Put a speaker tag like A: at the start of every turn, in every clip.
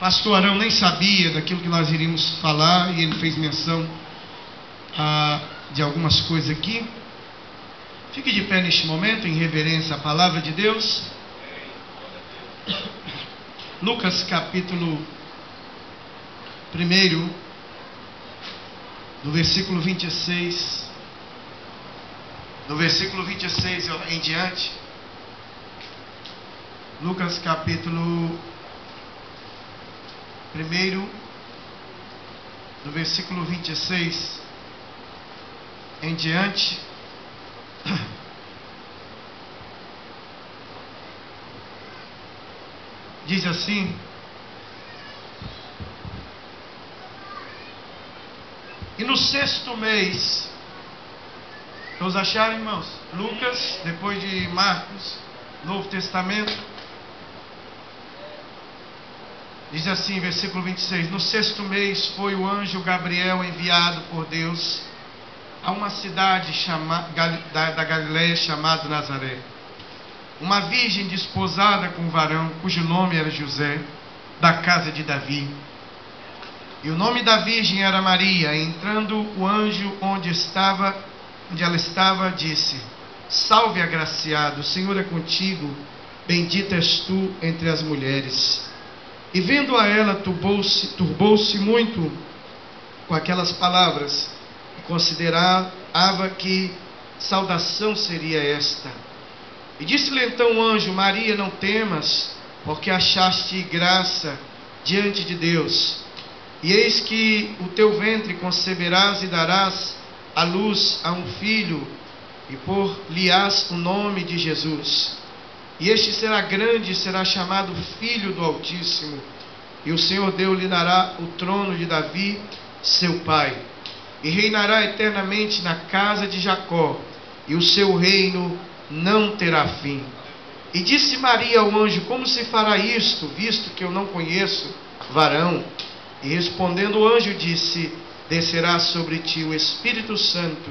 A: pastor Arão nem sabia daquilo que nós iríamos falar e ele fez menção de algumas coisas aqui. Fique de pé neste momento em reverência à palavra de Deus. Lucas capítulo 1, do versículo 26, do versículo 26 em diante. Lucas capítulo 1, do versículo 26 em diante. Diz assim: e no 6º mês, todos acharam, irmãos? Lucas, depois de Marcos, Novo Testamento. Diz assim, versículo 26: no 6º mês foi o anjo Gabriel enviado por Deus a uma cidade da Galileia chamada Nazaré. Uma virgem desposada com um varão, cujo nome era José, da casa de Davi. E o nome da virgem era Maria. Entrando o anjo onde ela estava, disse: salve, agraciado, o Senhor é contigo, bendita és tu entre as mulheres. E vendo a ela, turbou-se muito com aquelas palavras, e considerava que saudação seria esta. E disse-lhe então o anjo: Maria, não temas, porque achaste graça diante de Deus. E eis que o teu ventre conceberás e darás à luz a um filho, e por-lhe-ás o nome de Jesus. E este será grande e será chamado Filho do Altíssimo. E o Senhor Deus lhe dará o trono de Davi, seu pai. E reinará eternamente na casa de Jacó, e o seu reino não terá fim. E disse Maria ao anjo: como se fará isto, visto que eu não conheço varão? E respondendo o anjo disse: descerá sobre ti o Espírito Santo,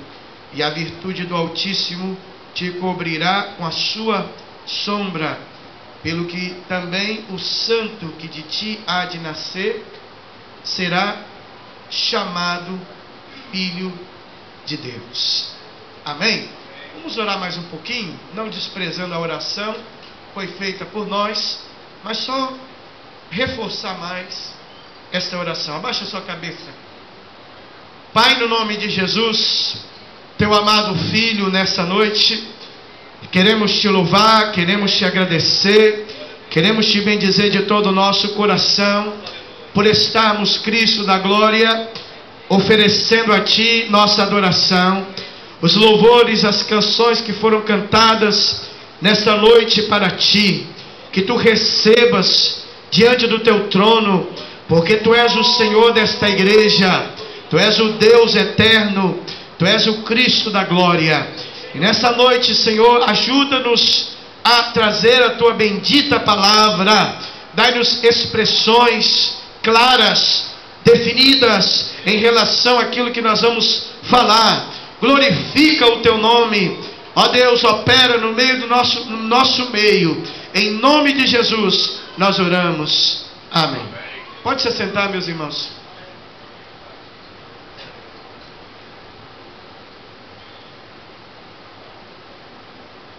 A: e a virtude do Altíssimo te cobrirá com a sua sombra, pelo que também o santo que de ti há de nascer será chamado Filho de Deus. Amém? Vamos orar mais um pouquinho, não desprezando a oração, foi feita por nós, mas só reforçar mais esta oração. Abaixa a sua cabeça. Pai, no nome de Jesus, teu amado Filho, nessa noite, queremos te louvar, queremos te agradecer, queremos te bendizer de todo o nosso coração, por estarmos, Cristo da glória, oferecendo a ti nossa adoração, os louvores, as canções que foram cantadas nesta noite para ti, que tu recebas diante do teu trono, porque tu és o Senhor desta igreja, tu és o Deus eterno, tu és o Cristo da glória. E nesta noite, Senhor, ajuda-nos a trazer a tua bendita palavra, dai-nos expressões claras, definidas em relação àquilo que nós vamos falar. Glorifica o teu nome, ó Deus, opera no meio do nosso meio, em nome de Jesus nós oramos, amém. Pode se assentar, meus irmãos.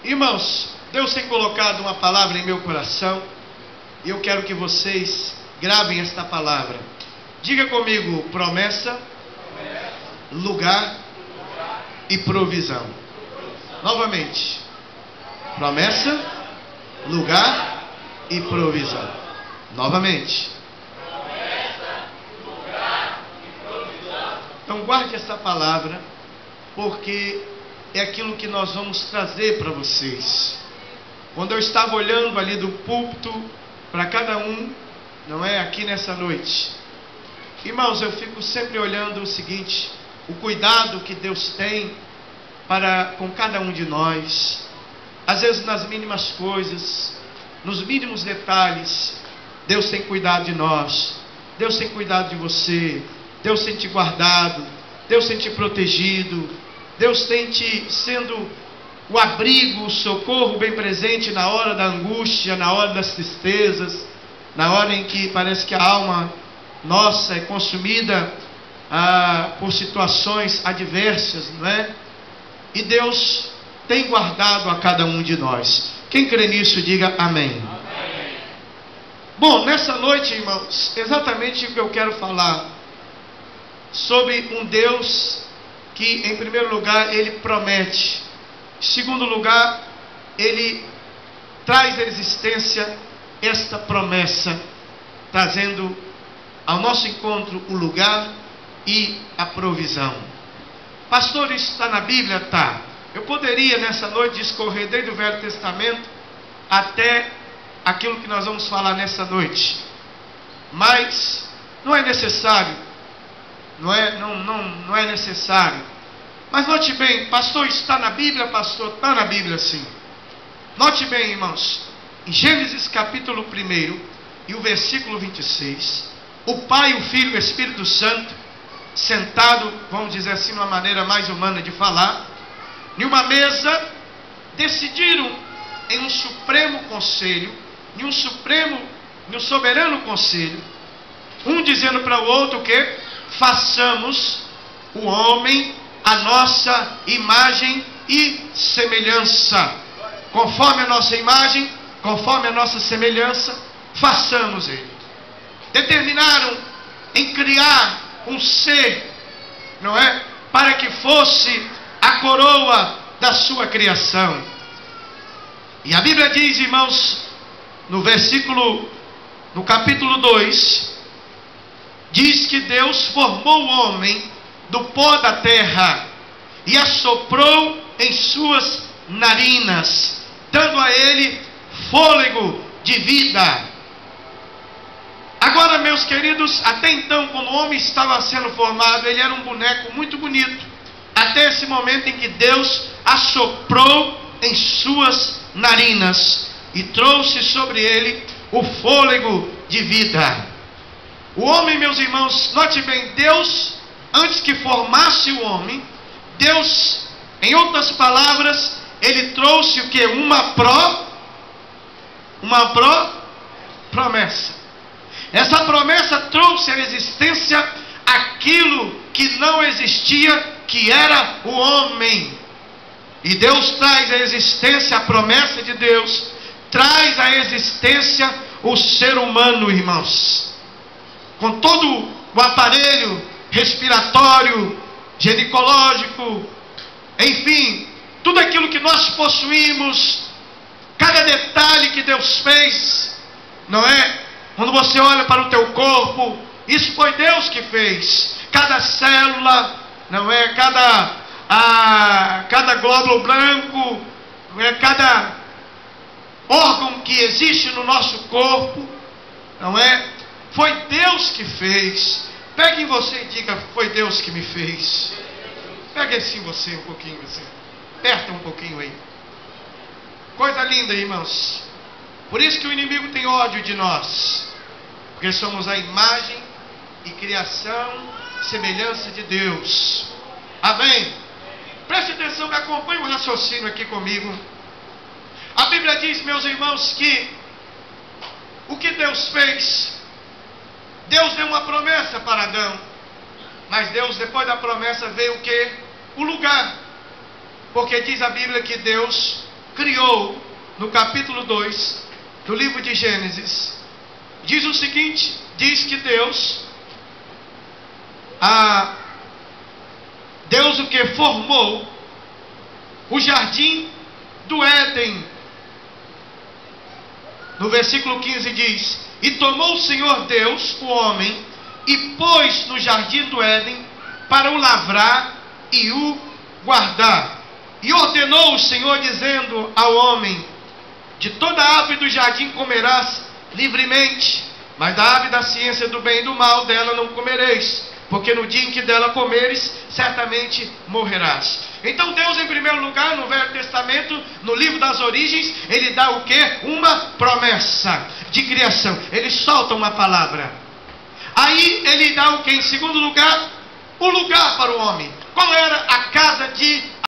A: Irmãos, Deus tem colocado uma palavra em meu coração, e eu quero que vocês gravem esta palavra. Diga comigo: promessa, lugar e provisão. Novamente: promessa, lugar e provisão. Novamente: promessa, lugar e provisão. Então guarde essa palavra, porque é aquilo que nós vamos trazer para vocês. Quando eu estava olhando ali do púlpito para cada um, não é, aqui nessa noite, irmãos, eu fico sempre olhando o seguinte: o cuidado que Deus tem para com cada um de nós. Às vezes nas mínimas coisas, nos mínimos detalhes, Deus tem cuidado de nós, Deus tem cuidado de você, Deus tem te guardado, Deus tem te protegido, Deus tem te sendo o abrigo, o socorro bem presente na hora da angústia, na hora das tristezas, na hora em que parece que a alma nossa é consumida por situações adversas, não é? E Deus tem guardado a cada um de nós. Quem crê nisso, diga amém. Amém. Bom, nessa noite, irmãos, exatamente o que eu quero falar sobre um Deus que, em primeiro lugar, Ele promete. Em segundo lugar, Ele traz à existência esta promessa, trazendo ao nosso encontro o lugar e a provisão. Pastor, isso está na Bíblia? Tá. Eu poderia nessa noite discorrer desde o Velho Testamento até aquilo que nós vamos falar nessa noite, mas não é necessário. Não é necessário. Mas note bem, pastor, isso está na Bíblia? Pastor, está na Bíblia sim. Note bem, irmãos, em Gênesis capítulo 1 e o versículo 26, o Pai, o Filho e o Espírito Santo, sentado, vamos dizer assim, de uma maneira mais humana de falar, em uma mesa, decidiram em um supremo conselho, em um soberano conselho, um dizendo para o outro que façamos o homem a nossa imagem e semelhança, conforme a nossa imagem, conforme a nossa semelhança, façamos ele. Determinaram em criar um ser, não é? Para que fosse a coroa da sua criação. E a Bíblia diz, irmãos, no capítulo 2, diz que Deus formou o homem do pó da terra e assoprou em suas narinas, dando a ele fôlego de vida. Agora, meus queridos, até então, quando o homem estava sendo formado, ele era um boneco muito bonito, até esse momento em que Deus assoprou em suas narinas e trouxe sobre ele o fôlego de vida. O homem, meus irmãos, note bem, Deus, antes que formasse o homem, Deus, em outras palavras, Ele trouxe o que? Uma promessa. Essa promessa trouxe à existência aquilo que não existia, que era o homem. E Deus traz à existência a promessa de Deus, traz à existência o ser humano, irmãos, com todo o aparelho respiratório, ginecológico, enfim, tudo aquilo que nós possuímos, cada detalhe que Deus fez, não é? Quando você olha para o teu corpo, isso foi Deus que fez. Cada célula, não é? Cada glóbulo branco, não é? Cada órgão que existe no nosso corpo, não é? Foi Deus que fez. Pegue em você e diga, foi Deus que me fez. Pegue assim você um pouquinho, assim. Aperta um pouquinho aí. Coisa linda, irmãos. Por isso que o inimigo tem ódio de nós, porque somos a imagem e criação, semelhança de Deus. Amém? Preste atenção, me acompanhe o raciocínio aqui comigo. A Bíblia diz, meus irmãos, que o que Deus fez, Deus deu uma promessa para Adão, mas Deus, depois da promessa, veio o que? O lugar. Porque diz a Bíblia que Deus criou, no capítulo 2 do livro de Gênesis, diz o seguinte, diz que Deus o que? Formou o jardim do Éden. No versículo 15 diz, e tomou o Senhor Deus, o homem, e pôs no jardim do Éden para o lavrar e o guardar. E ordenou o Senhor, dizendo ao homem, de toda a árvore do jardim comerás livremente, mas da árvore da ciência do bem e do mal dela não comereis, porque no dia em que dela comeres, certamente morrerás. Então Deus, em primeiro lugar, no Velho Testamento, no livro das origens, Ele dá o quê? Uma promessa de criação. Ele solta uma palavra. Aí Ele dá o quê? Em segundo lugar, o lugar para o homem. Qual era a casa de